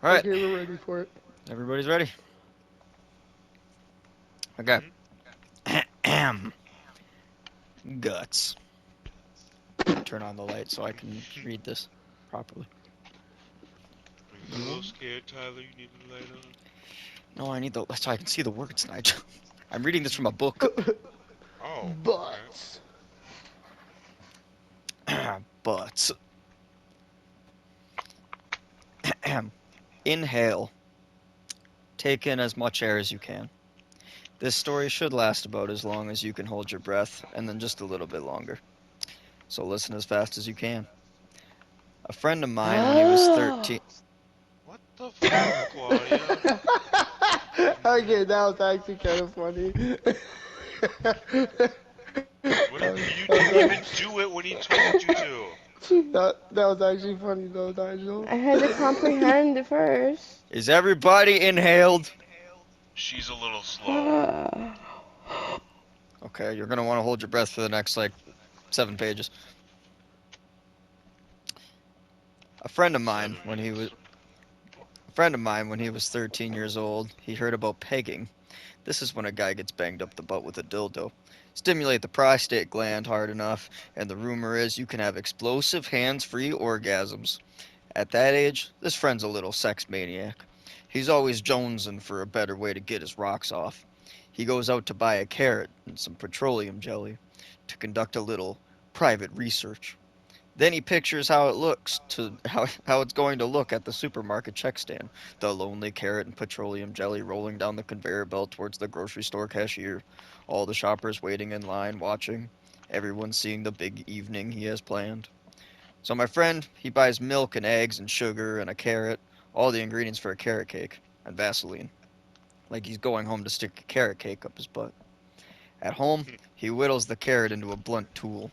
All right, Okay, we're ready for it. everybody's ready. Okay. Hmm. Guts. Let me turn on the light so I can read this properly. Are you a little You? scared, Tyler? You need the light on? No, I need the so I can see the words, Nigel. I'm reading this from a book. Oh, okay. Butts. But inhale. Take in as much air as you can. This story should last about as long as you can hold your breath, and then just a little bit longer. So listen as fast as you can. A friend of mine, when he was 13. What the fuck, Claudia? Okay, that was actually kind of funny. What? You didn't even do it when he told you to. that was actually funny though, Nigel. I had to comprehend first. Is everybody inhaled? She's a little slow. Okay, you're gonna want to hold your breath for the next like 7 pages. A friend of mine, Seven when he was minutes. a friend of mine, when he was 13 years old, he heard about pegging. This is when a guy gets banged up the butt with a dildo. Stimulate the prostate gland hard enough, and the rumor is you can have explosive hands-free orgasms. At that age, this friend's a little sex maniac. He's always jonesing for a better way to get his rocks off. He goes out to buy a carrot and some petroleum jelly to conduct a little private research. Then he pictures how it looks to how it's going to look at the supermarket check stand. The lonely carrot and petroleum jelly rolling down the conveyor belt towards the grocery store cashier. All the shoppers waiting in line watching. Everyone seeing the big evening he has planned. So my friend, he buys milk and eggs and sugar and a carrot, all the ingredients for a carrot cake, and Vaseline. Like he's going home to stick a carrot cake up his butt. At home, he whittles the carrot into a blunt tool.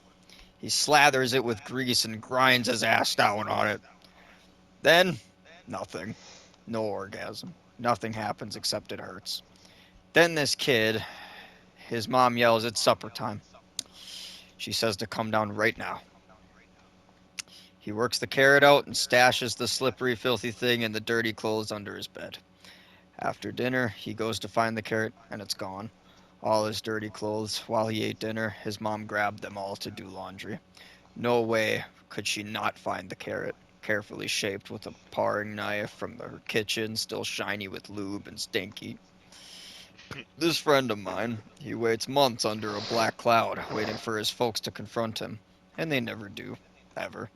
He slathers it with grease and grinds his ass down on it. Then, nothing. No orgasm. Nothing happens except it hurts. Then this kid, his mom yells, "It's supper time." She says to come down right now. He works the carrot out and stashes the slippery, filthy thing in the dirty clothes under his bed. After dinner, he goes to find the carrot, and it's gone. All his dirty clothes. While he ate dinner, his mom grabbed them all to do laundry. No way could she not find the carrot, carefully shaped with a paring knife from her kitchen, still shiny with lube and stinky. This friend of mine, he waits months under a black cloud, waiting for his folks to confront him, and they never do, ever.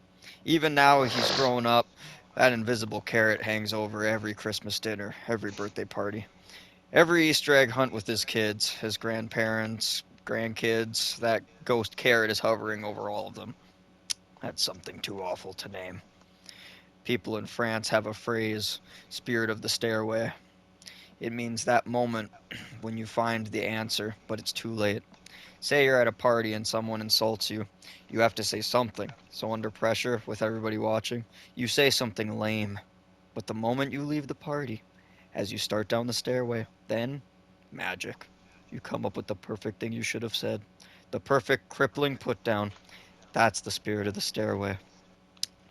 Even now he's grown up, that invisible carrot hangs over every Christmas dinner, every birthday party, every Easter egg hunt with his kids, his grandparents, grandkids. That ghost carrot is hovering over all of them. That's something too awful to name. People in France have a phrase, spirit of the stairway. It means that moment when you find the answer, but it's too late. Say you're at a party and someone insults you. You have to say something. So, under pressure, with everybody watching, you say something lame. But the moment you leave the party, as you start down the stairway, then magic. You come up with the perfect thing you should have said. The perfect crippling put down. That's the spirit of the stairway.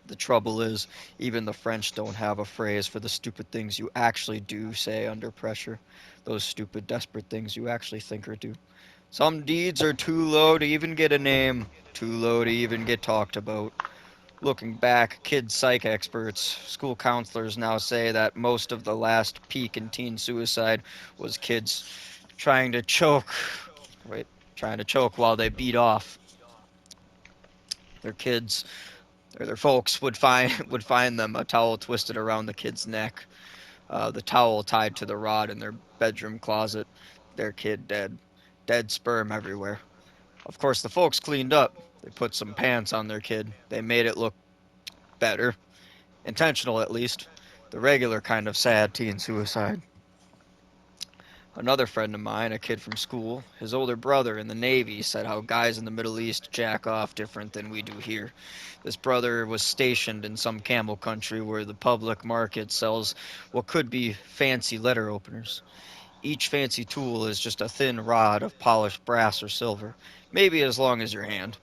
The trouble is, even the French don't have a phrase for the stupid things you actually do say under pressure. Those stupid, desperate things you actually think or do. Some deeds are too low to even get a name, too low to even get talked about. Looking back, kid psych experts, school counselors now say that most of the last peak in teen suicide was kids trying to choke, wait, trying to choke while they beat off their kids or their folks would find them a towel twisted around the kid's neck, the towel tied to the rod in their bedroom closet, their kid dead, dead sperm everywhere. Of course, the folks cleaned up. They put some pants on their kid. They made it look better, intentional at least. The regular kind of sad teen suicide. Another friend of mine, a kid from school, his older brother in the Navy, said how guys in the Middle East jack off different than we do here. This brother was stationed in some camel country where the public market sells what could be fancy letter openers. Each fancy tool is just a thin rod of polished brass or silver, maybe as long as your hand,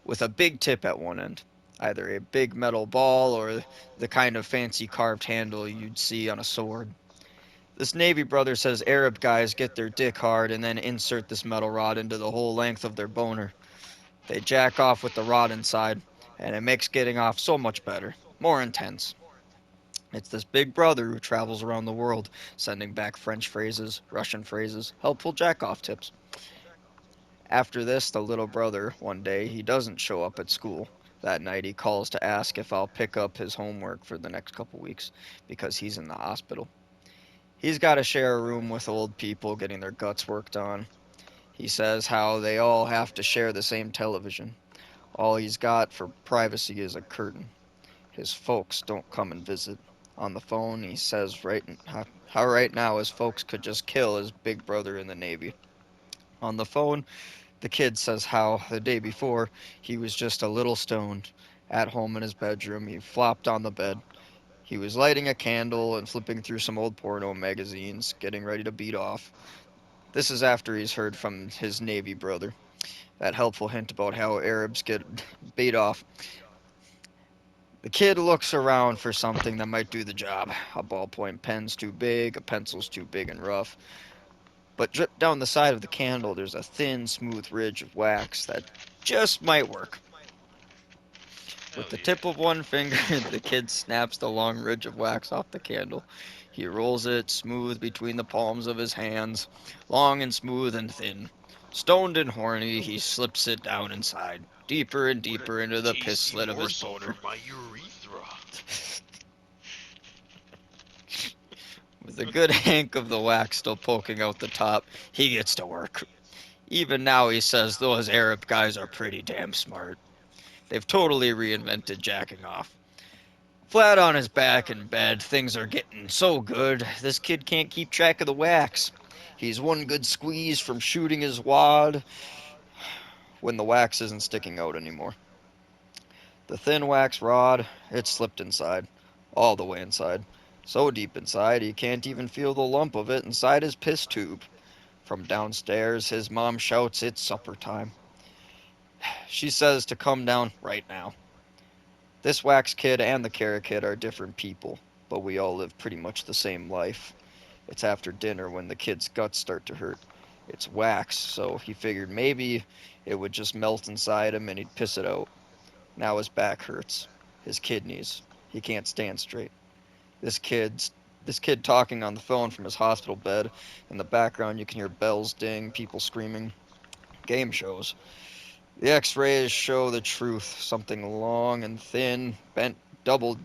with a big tip at one end. either a big metal ball or the kind of fancy carved handle you'd see on a sword. This Navy brother says Arab guys get their dick hard and then insert this metal rod into the whole length of their boner. They jack off with the rod inside, and it makes getting off so much better, more intense. It's this big brother who travels around the world, sending back French phrases, Russian phrases, helpful jack off tips. After this, the little brother, one day, he doesn't show up at school. That night, he calls to ask if I'll pick up his homework for the next couple weeks because he's in the hospital. He's got to share a room with old people getting their guts worked on. He says how they all have to share the same television. All he's got for privacy is a curtain. His folks don't come and visit. On the phone, he says how right now his folks could just kill his big brother in the Navy. On the phone, the kid says how the day before he was just a little stoned. At home in his bedroom, he flopped on the bed. He was lighting a candle and flipping through some old porno magazines, getting ready to beat off. This is after he's heard from his Navy brother. That helpful hint about how Arabs get beat off. The kid looks around for something that might do the job. A ballpoint pen's too big, a pencil's too big and rough. But dripped down the side of the candle, there's a thin, smooth ridge of wax that just might work. With the tip of one finger, the kid snaps the long ridge of wax off the candle. He rolls it smooth between the palms of his hands, long and smooth and thin. Stoned and horny, he slips it down inside, deeper and deeper into the piss slit of his boner. My urethra. With a good hank of the wax still poking out the top, he gets to work. Even now he says those Arab guys are pretty damn smart. They've totally reinvented jacking off. Flat on his back in bed, things are getting so good, this kid can't keep track of the wax. He's one good squeeze from shooting his wad when the wax isn't sticking out anymore. The thin wax rod, it's slipped inside, all the way inside. So deep inside, he can't even feel the lump of it inside his piss tube. From downstairs, his mom shouts it's supper time. She says to come down right now. This wax kid and the carrot kid are different people, but we all live pretty much the same life. It's after dinner when the kid's guts start to hurt. It's wax, so he figured maybe it would just melt inside him and he'd piss it out. Now his back hurts, his kidneys. He can't stand straight. This kid talking on the phone from his hospital bed. In the background, you can hear bells ding, people screaming. Game shows. The X-rays show the truth. Something long and thin, bent double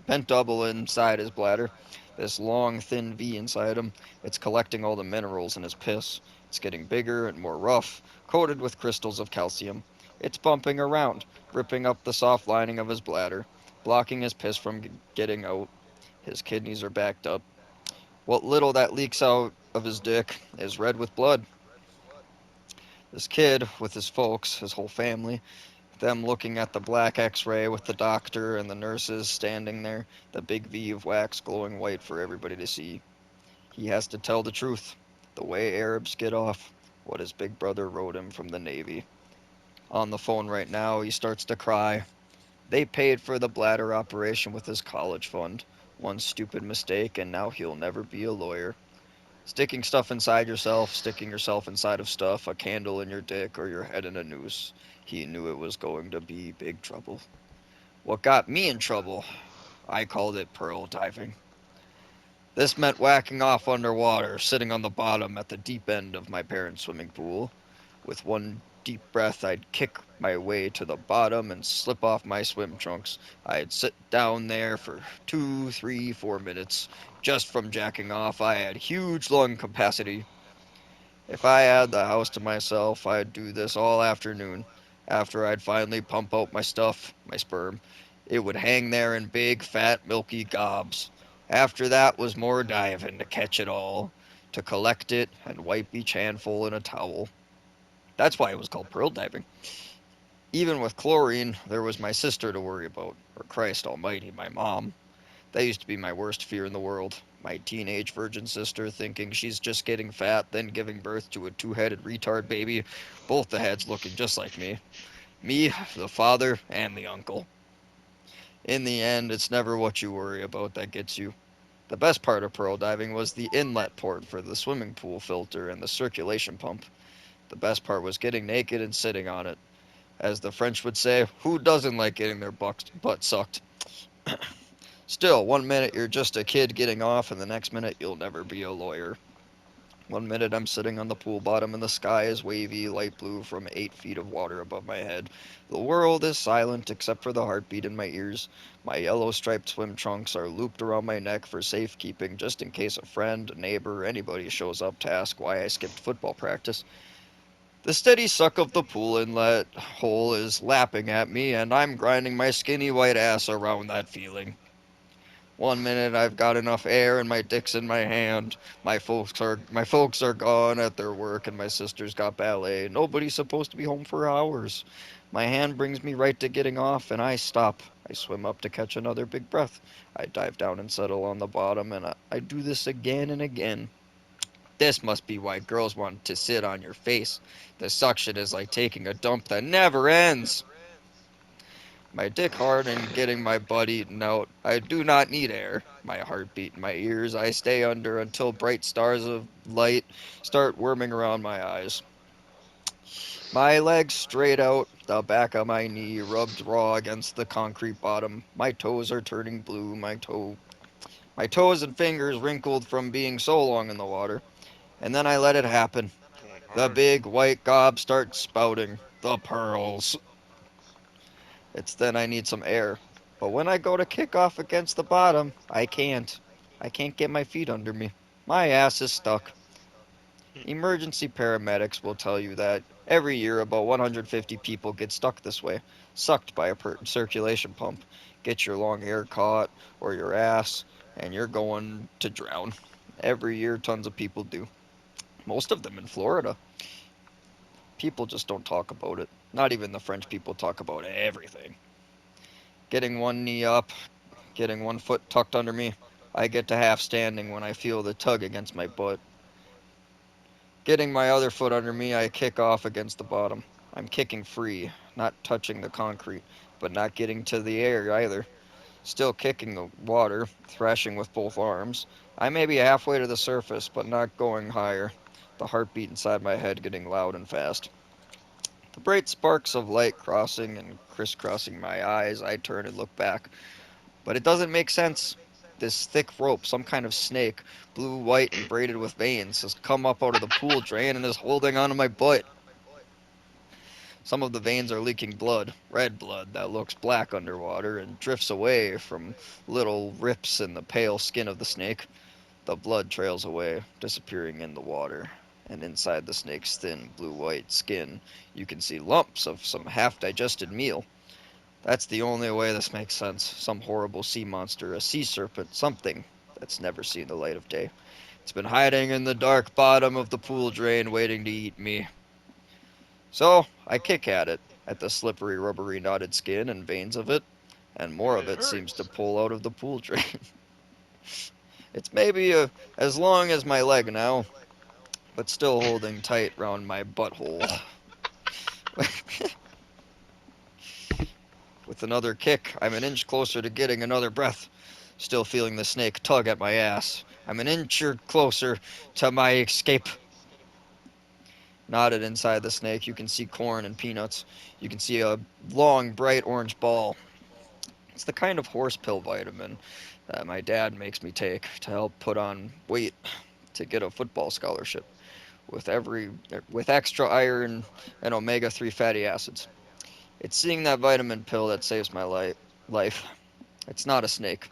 inside his bladder. This long, thin V inside him. It's collecting all the minerals in his piss. It's getting bigger and more rough, coated with crystals of calcium. It's bumping around, ripping up the soft lining of his bladder, blocking his piss from getting out. His kidneys are backed up. What little that leaks out of his dick is red with blood. This kid, with his folks, his whole family, them looking at the black X-ray with the doctor and the nurses standing there, the big V of wax glowing white for everybody to see. He has to tell the truth, the way Arabs get off, what his big brother wrote him from the Navy. On the phone right now, he starts to cry. They paid for the bladder operation with his college fund. One stupid mistake, and now he'll never be a lawyer. Sticking stuff inside yourself, sticking yourself inside of stuff, a candle in your dick or your head in a noose. He knew it was going to be big trouble. What got me in trouble? I called it pearl diving. This meant whacking off underwater, sitting on the bottom at the deep end of my parents' swimming pool. With one deep breath, I'd kick my way to the bottom and slip off my swim trunks. I'd sit down there for 2, 3, 4 minutes. Just from jacking off, I had huge lung capacity. If I had the house to myself, I'd do this all afternoon. After I'd finally pump out my stuff, my sperm, it would hang there in big, fat, milky gobs. After that was more diving to catch it all, to collect it and wipe each handful in a towel. That's why it was called pearl diving. Even with chlorine, there was my sister to worry about, or Christ almighty, my mom. That used to be my worst fear in the world. My teenage virgin sister thinking she's just getting fat, then giving birth to a two-headed retard baby, both the heads looking just like me. Me, the father, and the uncle. In the end, it's never what you worry about that gets you. The best part of pearl diving was the inlet port for the swimming pool filter and the circulation pump. The best part was getting naked and sitting on it. As the French would say, who doesn't like getting their butt sucked? Still, one minute you're just a kid getting off, and the next minute you'll never be a lawyer. One minute I'm sitting on the pool bottom and the sky is wavy, light blue from 8 feet of water above my head. The world is silent except for the heartbeat in my ears. My yellow striped swim trunks are looped around my neck for safekeeping just in case a friend, a neighbor, anybody shows up to ask why I skipped football practice. The steady suck of the pool inlet hole is lapping at me, and I'm grinding my skinny white ass around that feeling. One minute I've got enough air and my dick's in my hand. My folks are gone at their work and my sister's got ballet. Nobody's supposed to be home for hours. My hand brings me right to getting off and I stop. I swim up to catch another big breath. I dive down and settle on the bottom and I do this again and again. This must be why girls want to sit on your face. The suction is like taking a dump that never ends. My dick hard and getting my butt eaten out. I do not need air. My heart beat in my ears. I stay under until bright stars of light start worming around my eyes. My legs straight out, the back of my knee rubbed raw against the concrete bottom. My toes are turning blue. My toes and fingers wrinkled from being so long in the water. And then I let it happen. Going The hard. big white gob starts spouting. The pearls. It's then I need some air. But when I go to kick off against the bottom, I can't. I can't get my feet under me. My ass is stuck. Emergency paramedics will tell you that every year about 150 people get stuck this way, sucked by a circulation pump. Get your long hair caught or your ass, and you're going to drown. Every year, tons of people do. Most of them in Florida. People just don't talk about it. Not even the French people talk about everything. Getting one knee up, getting one foot tucked under me. I get to half standing when I feel the tug against my butt. Getting my other foot under me, I kick off against the bottom. I'm kicking free, not touching the concrete, but not getting to the air either. Still kicking the water, thrashing with both arms. I may be halfway to the surface, but not going higher. The heartbeat inside my head getting loud and fast. The bright sparks of light crossing and crisscrossing my eyes, I turn and look back. But it doesn't make sense. This thick rope, some kind of snake, blue, white, and braided with veins, has come up out of the pool drain and is holding onto my butt. Some of the veins are leaking blood, red blood that looks black underwater and drifts away from little rips in the pale skin of the snake. The blood trails away, disappearing in the water. And inside the snake's thin, blue-white skin, you can see lumps of some half-digested meal. That's the only way this makes sense. Some horrible sea monster, a sea serpent, something that's never seen the light of day. It's been hiding in the dark bottom of the pool drain, waiting to eat me. So, I kick at the slippery, rubbery, knotted skin and veins of it, and more And of it it seems to hurts. pull out of the pool drain. It's maybe as long as my leg now, but still holding tight round my butthole. With another kick, I'm an inch closer to getting another breath. Still feeling the snake tug at my ass. I'm an inch closer to my escape. Knotted inside the snake, you can see corn and peanuts. You can see a long, bright orange ball. It's the kind of horse pill vitamin that my dad makes me take to help put on weight to get a football scholarship with extra iron and omega-3 fatty acids. It's seeing that vitamin pill that saves my life. It's not a snake.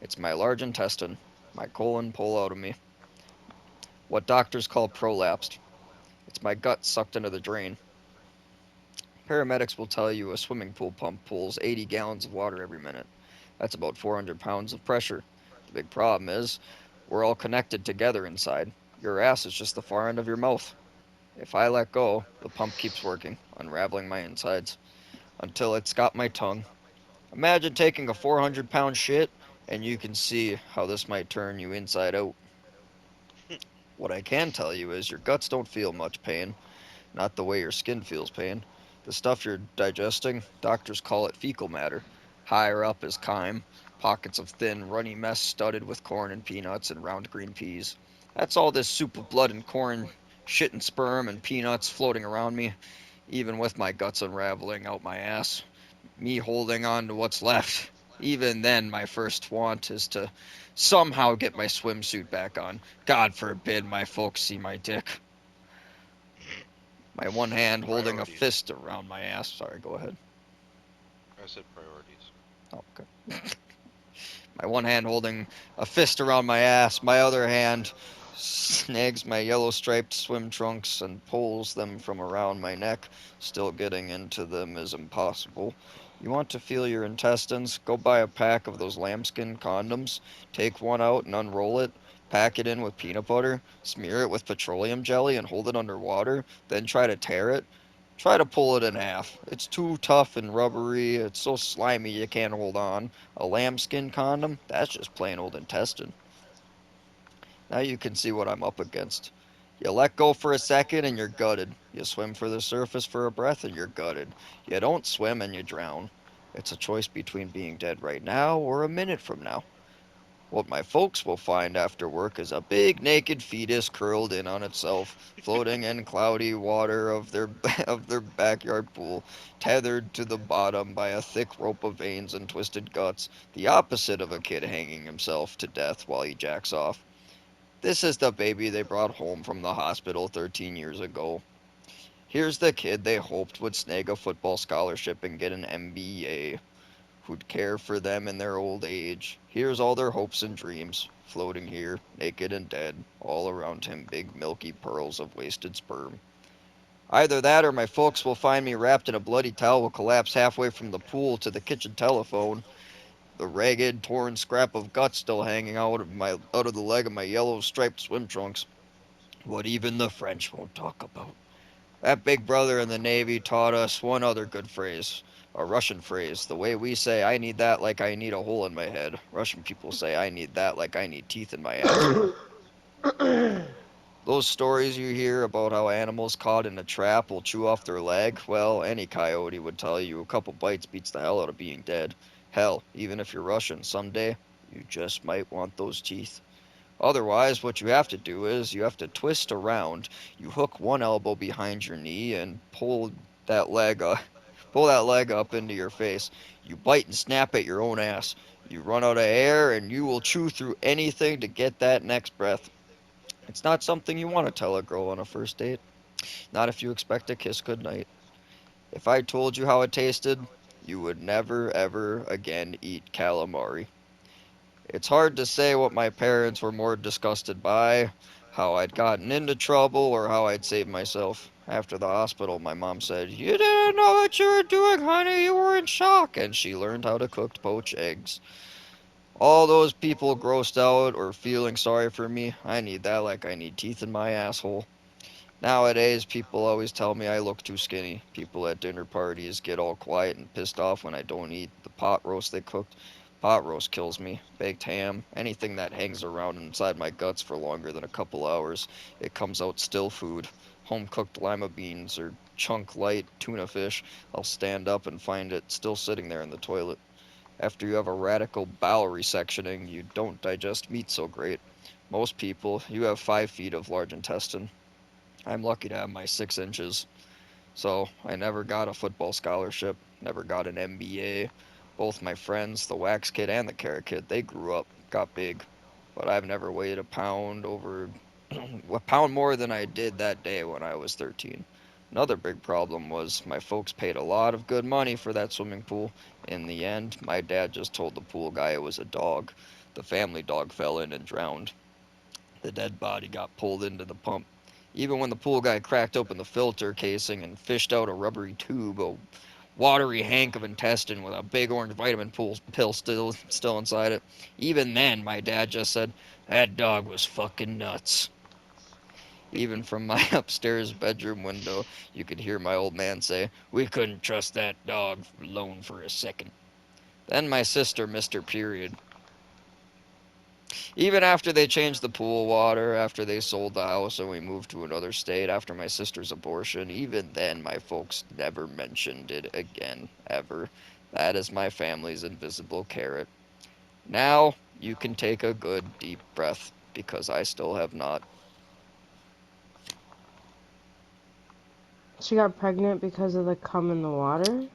It's my large intestine, my colon pull out of me. What doctors call prolapsed. It's my gut sucked into the drain. Paramedics will tell you a swimming pool pump pulls 80 gallons of water every minute. That's about 400 pounds of pressure. The big problem is, we're all connected together inside. Your ass is just the far end of your mouth. If I let go, the pump keeps working, unraveling my insides, until it's got my tongue. Imagine taking a 400-pound shit, and you can see how this might turn you inside out. What I can tell you is your guts don't feel much pain, not the way your skin feels pain. The stuff you're digesting, doctors call it fecal matter. Higher up is chyme, pockets of thin, runny mess studded with corn and peanuts and round green peas. That's all this soup of blood and corn, shit and sperm and peanuts floating around me, even with my guts unraveling out my ass. Me holding on to what's left. Even then, my first want is to somehow get my swimsuit back on. God forbid my folks see my dick. My one hand holding a Priorities. fist around my ass. Sorry, go ahead. I said priorities. Oh, okay. My one hand holding a fist around my ass, my other hand snags my yellow striped swim trunks and pulls them from around my neck. Still getting into them is impossible. You want to feel your intestines? Go buy a pack of those lambskin condoms, take one out and unroll it, pack it in with peanut butter, smear it with petroleum jelly and hold it underwater, then try to tear it. Try to pull it in half. It's too tough and rubbery, it's so slimy you can't hold on. A lambskin condom? That's just plain old intestine. Now you can see what I'm up against. You let go for a second and you're gutted. You swim for the surface for a breath and you're gutted. You don't swim and you drown. It's a choice between being dead right now or a minute from now. What my folks will find after work is a big naked fetus curled in on itself, floating in cloudy water of their of their backyard pool, tethered to the bottom by a thick rope of veins and twisted guts, the opposite of a kid hanging himself to death while he jacks off. This is the baby they brought home from the hospital 13 years ago. Here's the kid they hoped would snag a football scholarship and get an MBA, who'd care for them in their old age. Here's all their hopes and dreams, floating here, naked and dead, all around him big milky pearls of wasted sperm. Either that or my folks will find me wrapped in a bloody towel, collapse halfway from the pool to the kitchen telephone, the ragged, torn scrap of gut still hanging out of the leg of my yellow striped swim trunks. What even the French won't talk about. That big brother in the Navy taught us one other good phrase. A Russian phrase. The way we say, I need that like I need a hole in my head. Russian people say, I need that like I need teeth in my asshole. Those stories you hear about how animals caught in a trap will chew off their leg, well, any coyote would tell you a couple bites beats the hell out of being dead. Hell, even if you're Russian, someday you just might want those teeth. Otherwise, what you have to do is you have to twist around. You hook one elbow behind your knee and that leg up, pull that leg up into your face. You bite and snap at your own ass. You run out of air and you will chew through anything to get that next breath. It's not something you want to tell a girl on a first date. Not if you expect a kiss goodnight. If I told you how it tasted, you would never ever again eat calamari. It's hard to say what my parents were more disgusted by, how I'd gotten into trouble or how I'd saved myself. After the hospital, my mom said, "You didn't know what you were doing, honey. You were in shock." And she learned how to cook poached eggs. All those people grossed out or feeling sorry for me, I need that like I need teeth in my asshole. Nowadays, people always tell me I look too skinny. People at dinner parties get all quiet and pissed off when I don't eat the pot roast they cooked. Pot roast kills me. Baked ham, anything that hangs around inside my guts for longer than a couple hours, it comes out still food. Home cooked lima beans or chunk light tuna fish, I'll stand up and find it still sitting there in the toilet. After you have a radical bowel resectioning, you don't digest meat so great. Most people, you have 5 feet of large intestine. I'm lucky to have my 6 inches. So I never got a football scholarship, never got an MBA. Both my friends, the wax kid and the carrot kid, they grew up, got big. But I've never weighed a pound more than I did that day when I was 13. Another big problem was my folks paid a lot of good money for that swimming pool. In the end, my dad just told the pool guy it was a dog. The family dog fell in and drowned. The dead body got pulled into the pump. Even when the pool guy cracked open the filter casing and fished out a rubbery tube, a watery hank of intestine with a big orange vitamin pill still inside it, even then my dad just said, "That dog was fucking nuts." Even from my upstairs bedroom window, you could hear my old man say, "We couldn't trust that dog alone for a second." Then my sister missed her period. Even after they changed the pool water, after they sold the house and we moved to another state, after my sister's abortion, even then my folks never mentioned it again, ever. That is my family's invisible carrot. Now you can take a good deep breath because I still have not. She got pregnant because of the cum in the water?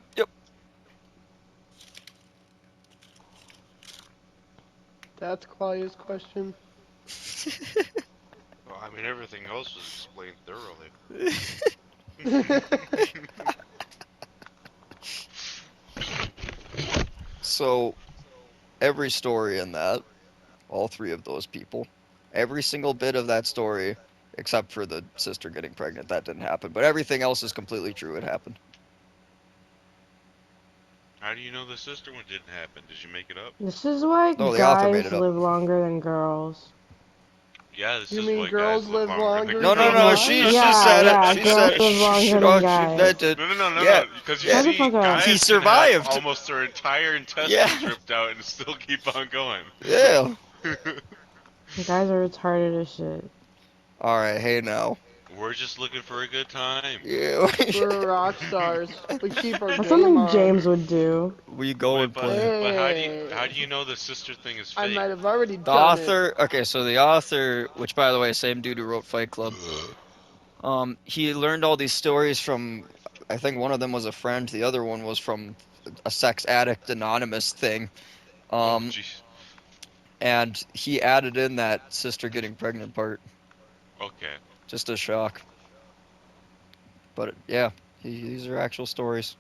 That's Claudia's question. Well, I mean, everything else was explained thoroughly. So, every story in that, all three of those people, every single bit of that story, except for the sister getting pregnant, that didn't happen. But everything else is completely true. It happened. How do you know the sister one didn't happen? Did you make it up? This is why No, the author made guys it up. live longer than girls. Yeah, this You is mean why girls guys live live longer than longer No, no, than no. guys? She Yeah, said yeah, it. She girls said live longer no, than guys. that did. No, Yeah, because you yeah. Shut the see, fuck up. guys He can survived. have almost their entire intestines Yeah. ripped out and still keep on going. Yeah. Guys are retarded as shit. All right. Hey now. We're just looking for a good time. Yeah. We're rock stars. We keep our That's game something on. James would do. We go and But play. how do you know the sister thing is I fake? might have already The done it. author. Okay, so the author, which by the way, same dude who wrote Fight Club. He learned all these stories from. I think one of them was a friend. The other one was from a sex addict anonymous thing. Oh Um, jeez. and he added in that sister getting pregnant part. Okay. Just a shock. But yeah, these are actual stories.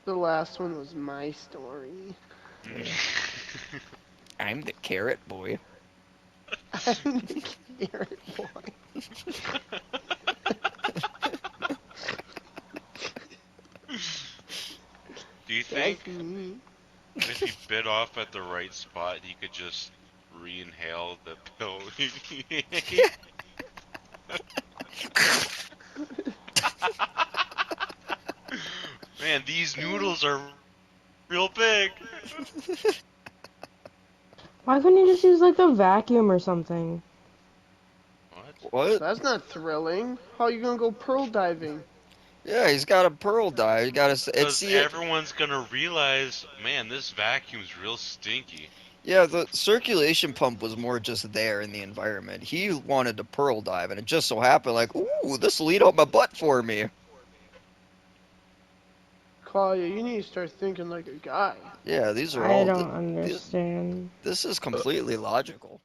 The last one was my story. Yeah. I'm the carrot boy. I'm the carrot boy. Do you That's think me. if he bit off at the right spot, he could just re-inhale the pill? Man, these noodles are real big. Why couldn't you just use like the vacuum or something? What? What? That's not thrilling. How are you gonna go pearl diving? Yeah, he's got a pearl dye. You gotta. It's Because see it. everyone's gonna realize, man, this vacuum's real stinky. Yeah, the circulation pump was more just there in the environment. He wanted to pearl dive, and it just so happened, like, ooh, this will eat out my butt for me. Claudia, you need to start thinking like a guy. Yeah, these are I all. don't understand. This is completely logical.